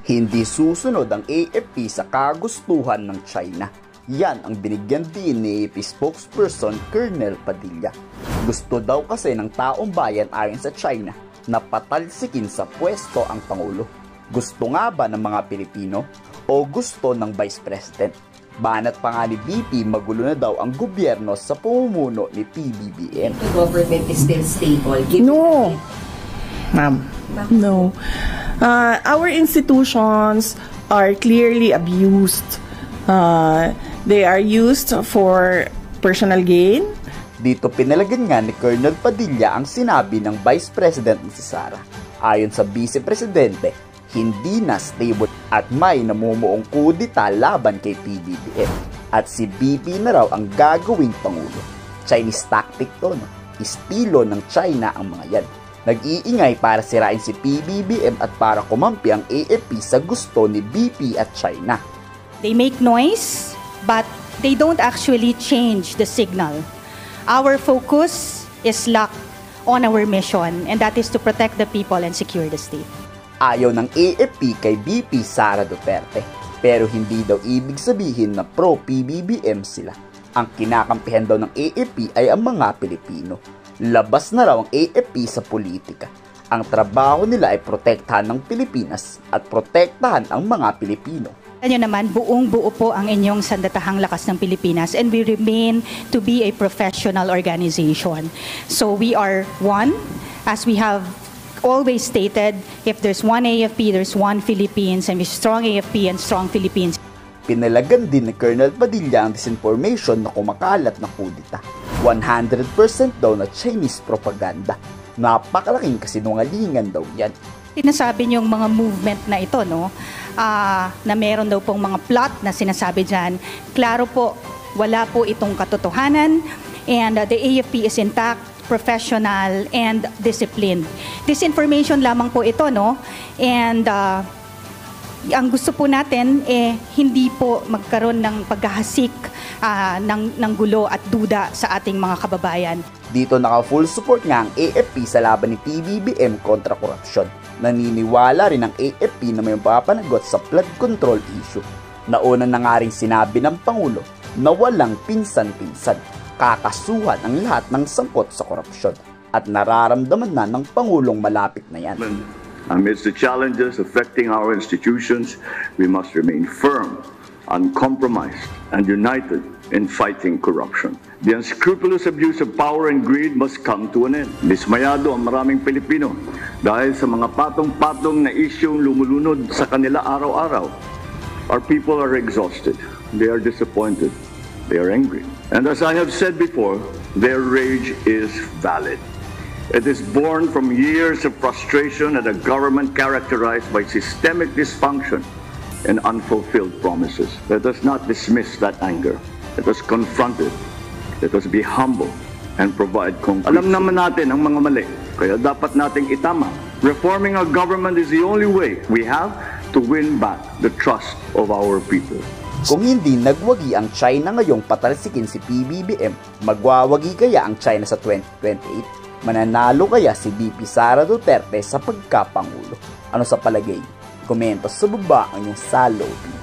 Hindi susunod ang AFP sa kagustuhan ng China. Yan ang binigyan din ni AFP spokesperson Colonel Padilla. Gusto daw kasi ng taong bayan ayon sa China na patalsikin sa pwesto ang Pangulo. Gusto nga ba ng mga Pilipino o gusto ng Vice President? Banat pa nga ni BP, magulo na daw ang gobyerno sa pamumuno ni PBBM. The government is still stable? No, ma'am. No. Our institutions are clearly abused. They are used for personal gain. Dito pinalagyan nga ni Colonel Padilla ang sinabi ng Vice President na si Sara. Ayon sa Vice Presidente, hindi na stable at may namumuong kudita laban kay PBBM. At si BP na raw ang gagawing Pangulo. Chinese tactic to, no? Estilo ng China ang mga yan. Nag-iingay para sirain si PBBM at para kumampi ang AFP sa gusto ni BP at China. They make noise, but they don't actually change the signal. Our focus is locked on our mission, and that is to protect the people and secure the state. Ayaw ng AFP kay BP Sara Duterte, pero hindi daw ibig sabihin na pro-PBBM sila. Ang kinakampihan daw ng AFP ay ang mga Pilipino. Labas na raw ang AFP sa politika. Ang trabaho nila ay protektahan ng Pilipinas at protektahan ang mga Pilipino. Ano naman, buong-buo po ang inyong sandatahang lakas ng Pilipinas, and we remain to be a professional organization. So we are one, as we have always stated, if there's one AFP, there's one Philippines, and with strong AFP and strong Philippines. Pinalagan din ni Colonel Padilla ang disinformation na kumakalat na kudita. 100% daw na Chinese propaganda. Napakalaking kasinungalingan daw yan. Sinasabi niyong mga movement na ito, no? Na meron daw pong mga plot na sinasabi dyan. Klaro po, wala po itong katotohanan, and the AFP is intact, professional, and disciplined. Disinformation lamang po ito, no? And ang gusto po natin hindi po magkaroon ng paghahasik ng gulo at duda sa ating mga kababayan. Dito naka-full support nga ang AFP sa laban ni PBBM kontra korupsyon. Naniniwala rin ang AFP na may mapapanagot sa flood control issue. Nauna na nga rin sinabi ng Pangulo na walang pinsan-pinsan. Kakasuhan ang lahat ng sangkot sa korupsyon. At nararamdaman na ng Pangulong malapit na yan. Amidst the challenges affecting our institutions, we must remain firm, uncompromised, and united in fighting corruption. The unscrupulous abuse of power and greed must come to an end. Dismayado ang maraming Pilipino dahil sa mga patong-patong na isyong lumulunod sa kanila araw-araw. Our people are exhausted. They are disappointed. They are angry. And as I have said before, their rage is valid. It is born from years of frustration at a government characterized by systemic dysfunction and unfulfilled promises. Let us not dismiss that anger. Let us confront it. Let us be humble and provide concrete. Alam naman natin ang mga mali, kaya dapat nating itama. Reforming our government is the only way we have to win back the trust of our people. Kung hindi nagwagi ang China ngayong patalsikin si PBBM, magwawagi kaya ang China sa 2028? Mananalo kaya si VP Sara Duterte sa pagkapangulo? Ano sa palagay? Komento sa baba ang iyong saloobin.